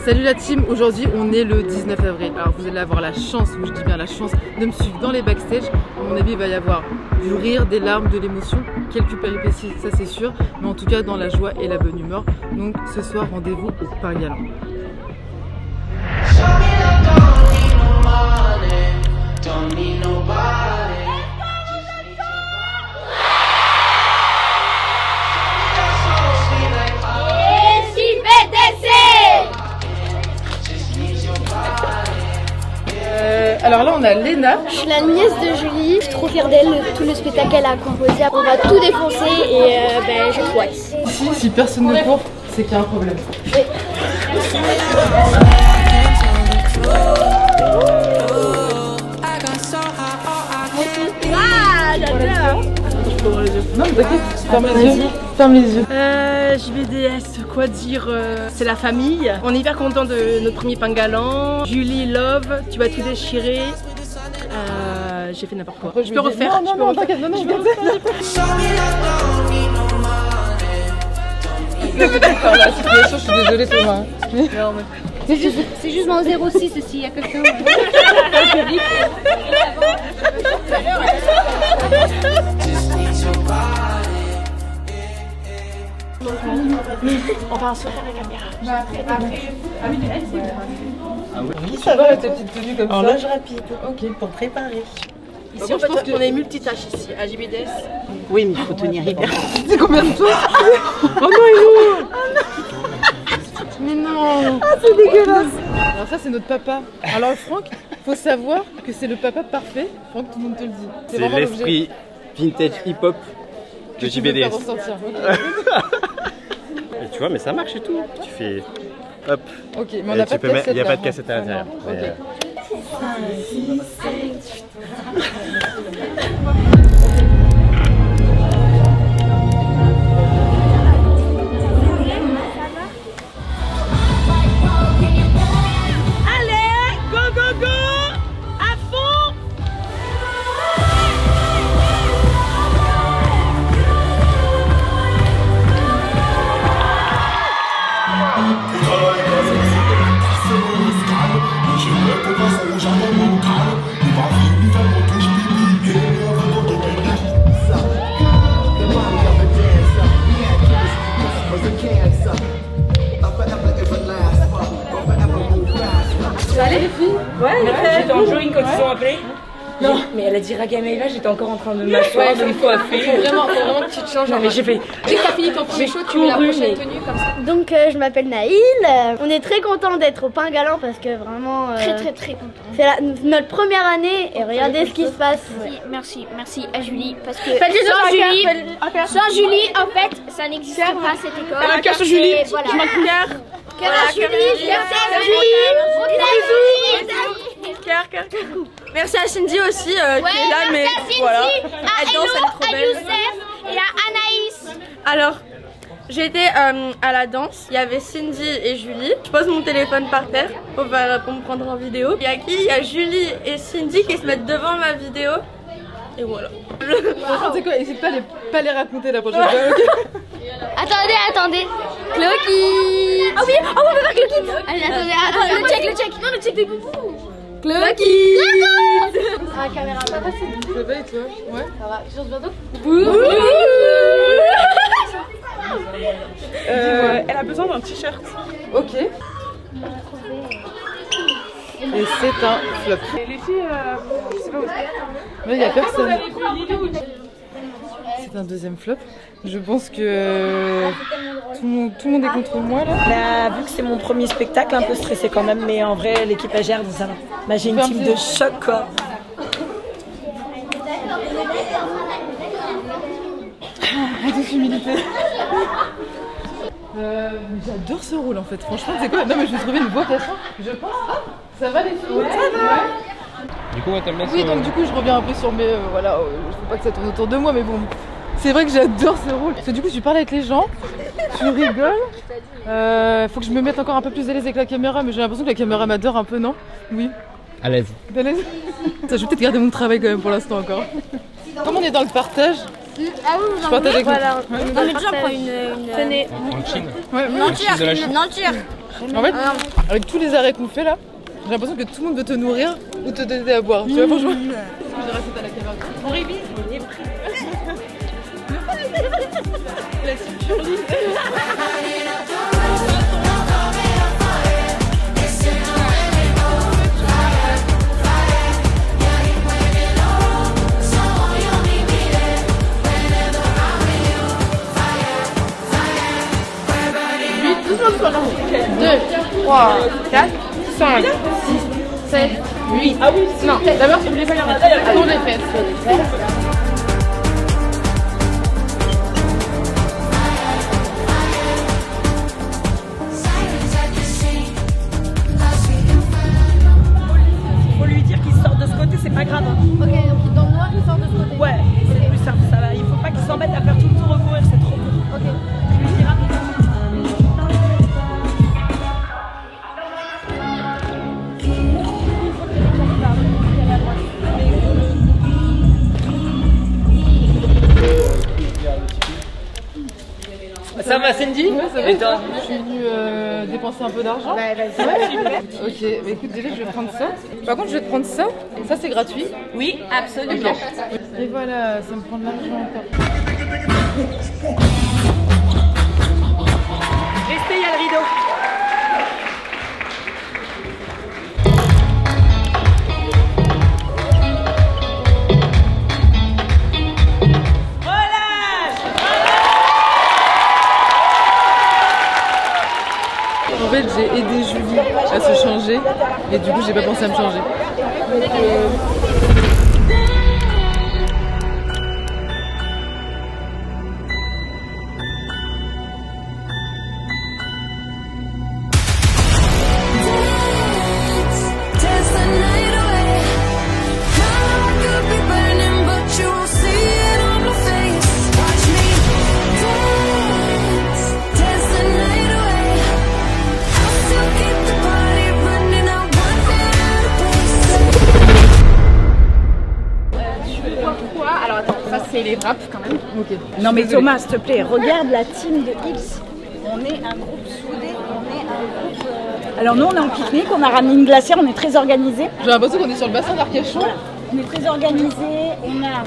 Salut la team, aujourd'hui on est le 19 avril. Alors vous allez avoir la chance, je dis bien la chance, de me suivre dans les backstage. À mon avis il va y avoir du rire, des larmes, de l'émotion, quelques péripéties, ça c'est sûr. Mais en tout cas dans la joie et la bonne humeur. Donc ce soir rendez-vous au Pain Galant. Alors là on a Léna. Je suis la nièce de Julie, je suis trop fière d'elle, tout le spectacle qu'elle a composé. On va tout défoncer et j'ai trop hâte. Ici, si personne ne court, c'est qu'il y a un problème. Oui. Ah, j'adore. Non mais t'inquiète, ferme les yeux. Ferme les yeux. JBDS, quoi dire, c'est la famille. On est hyper content de notre premier Pain Galant. Julie, love, tu vas tout déchirer. J'ai fait n'importe quoi. Je peux refaire. Non, t'inquiète, non, t'inquiète. Je suis désolée Thomas. C'est juste mon 06 ici, il y a quelqu'un. On va sortir la caméra. Oui, ça va tes petites tenues comme ça. Horloge rapide, ok, pour préparer. Ici, je pense qu'on est multitâche ici, à JBDS. Oui, mais il faut tenir hyper. C'est combien de temps? Oh non, il est où? Mais non. Ah, c'est dégueulasse. Alors ça, c'est notre papa. Alors Franck, faut savoir que c'est le papa parfait. Franck, tout le monde te le dit. C'est l'esprit vintage hip-hop de JBDS. Et tu vois, mais ça marche et tout. Tu fais hop. Ok, mais on n'a pas de cassette. Il n'y a là, pas de cassette à l'intérieur. Ok. J'étais en jogging quand ils ont appelé. Non, mais elle a dit Raga Maïva, j'étais encore en train de m'asseoir, donc il faut appeler. Faut vraiment que tu te changes. Non, mais j'ai fait. Dès que t'as fini ton premier show, tu mets la prochaine tenue comme ça. Donc je m'appelle Naïl, on est très content d'être au Pain Galant parce que vraiment très content. C'est notre première année et regardez ce qui se passe. Merci à Julie parce que sans Julie en fait ça n'existe pas cette école. Un cœur sur Julie. Voilà. Je m'appelle Cœur. Cœur à Julie, Cœur. Merci à Cindy aussi qui est là, mais voilà. Elle danse, elle est trop belle. Youssef et à Anaïs. Alors, j'étais à la danse, il y avait Cindy et Julie. Je pose mon téléphone par terre pour me prendre en vidéo. Il y a qui? Il y a Julie et Cindy qui se mettent devant ma vidéo. Et voilà. C'est quoi? N'hésite pas les raconter la prochaine fois, ok? Attendez. Clocky. Ah oui, on va faire Clocky. Allez, attendez, le check. Non, le check des boubous. Clocky. Ah, caméra, pas facile. Ça va et toi? Ouais. Ça va, tu chantes bientôt? Elle a besoin d'un t-shirt. Ok. Et c'est un flop. Et les filles, je sais pas où Mais il n'y a personne. C'est un deuxième flop. Je pense que tout le monde est contre moi là. Bah, vu que c'est mon premier spectacle, un peu stressé quand même, mais en vrai, l'équipe elle gère, donc ça va. Bah, j'ai une team de choc quoi. Toute humilité. J'adore ce rôle en fait. Franchement, c'est quoi? Non, mais je vais trouver une vocation. Je pense. Ah, ça va les filles? Ça va. Du coup, t'aimes bien ça? Oui, donc du coup, je reviens un peu sur mes. Voilà, je veux pas que ça tourne autour de moi, mais bon. C'est vrai que j'adore ce rôle. Parce que du coup, tu parles avec les gens, tu rigoles. Faut que je me mette encore un peu plus à l'aise avec la caméra, mais j'ai l'impression que la caméra m'adore un peu, non? Oui. À l'aise. T'es à l'aise? Ça, je vais peut-être garder mon travail quand même pour l'instant encore. Comme on est dans le partage, Ah oui, je partage avec voilà. vous. On est déjà prendre une... Tenez. En Chine. Ouais, Une entière, de la Chine. une entière. En fait, avec tous les arrêts qu'on fait là, j'ai l'impression que tout le monde veut te nourrir ou te donner à boire. Tu vois, franchement. Je raconte à la caméra. On révise. On est prêt. La surprise. Deux, 3, 4, 5, 6, 7, 8. Ah oui, non, d'abord sur les fesses. Sur les fesses. Faut lui dire qu'il sort de ce côté, c'est pas grave. Ok, donc dans le noir, il sort de ce côté. Ouais, c'est plus simple, ça va. Il faut pas qu'il s'embête à faire tout le tour recourir, c'est trop court. Ok. Tu lui diras. Ça va Cindy? Ouais, ça va. Et toi? Je suis venue dépenser un peu d'argent. Bah, vas-y. Ok, bah écoute, déjà je vais prendre ça. Par contre, je vais te prendre ça. Ça, c'est gratuit. Oui, absolument. Et voilà, ça me prend de l'argent encore. Restez, il y a le rideau. En fait, j'ai aidé Julie à se changer et du coup, j'ai pas pensé à me changer. Donc, Alors attends, ça c'est les wraps quand même. ok. Non mais Thomas, s'il te plaît, regarde la team de X. On est un groupe soudé, on est un groupe... Alors nous, on est en pique-nique, on a ramené une glacière, on est très organisés. J'ai l'impression qu'on est sur le bassin d'Arcachon. Voilà. On est très organisés, on a...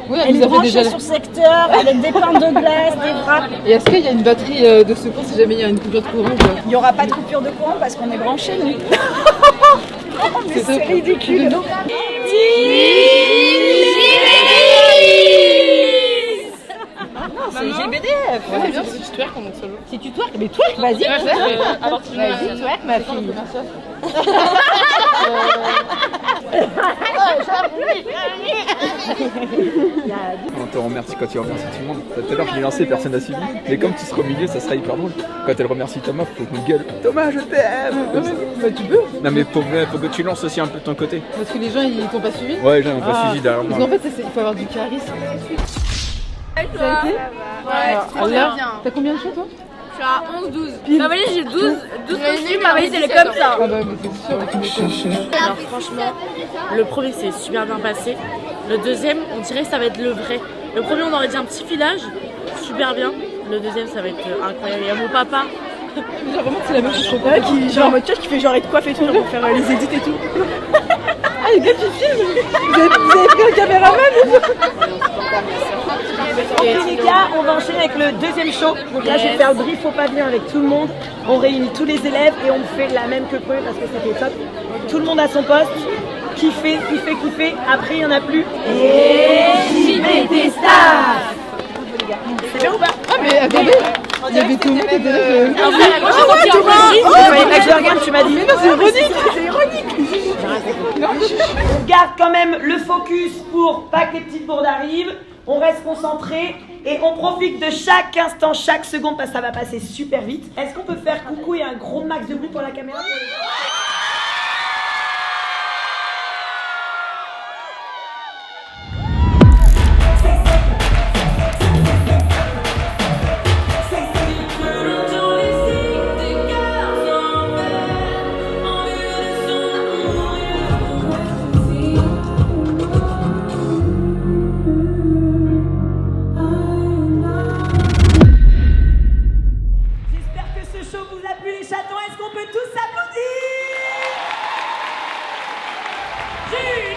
Oui, Elle nous est a fait branchée déjà. sur secteur, avec des pains de glace, des wraps. Et est-ce qu'il y a une batterie de secours si jamais il y a une coupure de courant ou pas? Il n'y aura pas de coupure de courant parce qu'on est branchés, nous. Oh, mais c'est ridicule. C'est GBDF. Ouais, c'est bien, si tu twerk, on monte solo. Si tu twerk, mais twerk, vas-y. Vas-y, twerk, ma fille. On te remercie quand tu remercies tout le monde. Tout à l'heure, je l'ai lancé, personne n'a suivi. Mais comme tu seras au milieu, ça sera hyper drôle. Quand elle remercie Thomas, faut qu'on gueule. Thomas, je t'aime. Comme ça. Bah, tu peux. Non, mais faut que tu lances aussi un peu de ton côté. Parce que les gens, ils t'ont pas suivi. Ouais, les gens n'ont pas suivi derrière Parce moi. qu'en fait, il faut avoir du charisme. Ça a été trop Alors, bien. t'as combien de choix, toi? Je suis à 11-12. Ma valise, j'ai 12 costumes, ma valise, elle est comme ça. Ah bah, mais c'est sûr. Alors franchement, le premier c'est super bien passé. Le deuxième, on dirait que ça va être le vrai. Le premier, on aurait dit un petit village, super bien. Le deuxième, ça va être incroyable. Il y a mon papa. Genre, vraiment, c'est la même chose. Qui, genre en mode qui fait genre être coiffe et tout, genre pour faire les édits et tout. Ah, les gars qui filment. Vous avez pris un caméraman? Ok les gars, on va enchaîner avec le deuxième show. Donc là, je vais faire le brief au pavillon avec tout le monde. On réunit tous les élèves et on fait la même que eux parce que c'était top. Tout le monde à son poste. Kiffer, kiffer, kiffer. Après, il n'y en a plus. Et JBD Stars. C'est bien ou pas? Ah, mais attendez, il y avait Thomas qui était là. Moi j'ai senti Thomas. Je regarde, tu m'as dit. Mais non, c'est ironique. C'est ironique. On garde quand même le focus pour pas que les petites bourdes arrivent. On reste concentré et on profite de chaque instant, chaque seconde parce que ça va passer super vite. Est-ce qu'on peut faire coucou et un gros max de bruit pour la caméra? J'espère que ce show vous a Est-ce qu'on peut tous s'applaudir? Julie!